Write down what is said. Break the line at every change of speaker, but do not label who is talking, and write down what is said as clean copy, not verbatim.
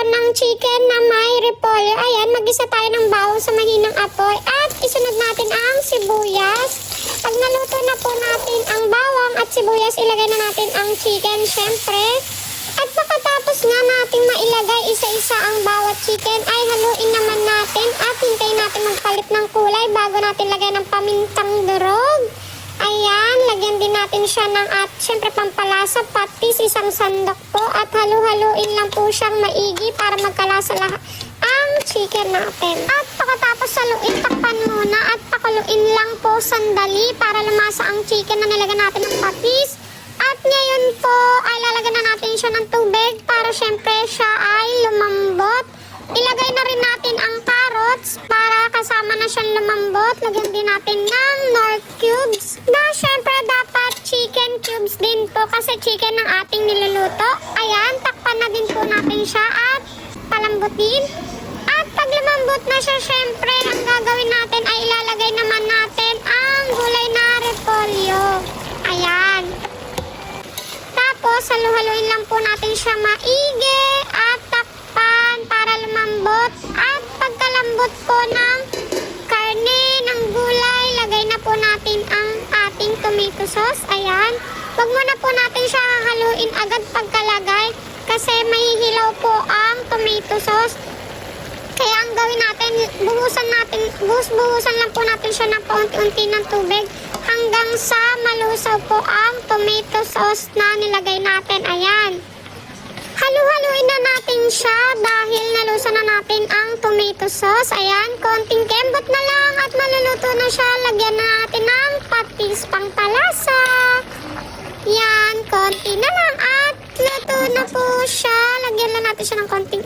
ng chicken na may repolyo. Ayan, mag-isa tayo ng bawang sa mahinang apoy. At isunod natin ang sibuyas. Pag naluto na po natin ang bawang at sibuyas, ilagay na natin ang chicken, syempre. At pagkatapos nga natin mailagay isa-isa ang bawat chicken, ay haluin naman natin at hintayin natin magpalit ng kulay bago natin lagyan ng pamintang durog. Ayan, lagyan din natin siya ng at syempre pampalasa, patis, isang sandok po. At halu-haluin lang po siyang maigi para magkalasa lahat ang chicken natin. At pagkatapos saluin, takpan muna at pakuluin lang po sandali para lumasa ang chicken na nilagyan natin ng patis. At ngayon po ay lalagyan na natin siya ng tubig para syempre siya ay lumambot. Ilagay na rin natin ang carrots para kasama na siyang lumambot. Lagyan din natin ng nor cubes. Na syempre dapat chicken cubes din po kasi chicken ang ating niluluto. Ayan, takpan na din po natin siya at palambutin. At pag lumambot na siya, syempre ang gagawin natin ay ilalagay naman natin ang gulay na repolyo. Ayan. Tapos, halu-haluin lang po natin siya maigi at takpan para lumambot. At pagkalambot po ng karne, ng gulay, lagay na po natin ang ating tomato sauce. Ayan. Huwag muna po natin siya haluin agad pagkalagay kasi mahihilaw po ang tomato sauce. Kaya ang gawin natin, buhusan lang po natin siya ng paunti-unti ng tubig hanggang sa malusaw po ang tomato sauce na nilagay natin. Ayan. Halu-haluin na natin siya dahil nalusa na natin ang tomato sauce. Ayan, konting kembot na lang at maluluto na siya. Lagyan na natin ng patis pangpalasa. Yan, konti na lang at luto na po siya. Lagyan lang natin siya ng konting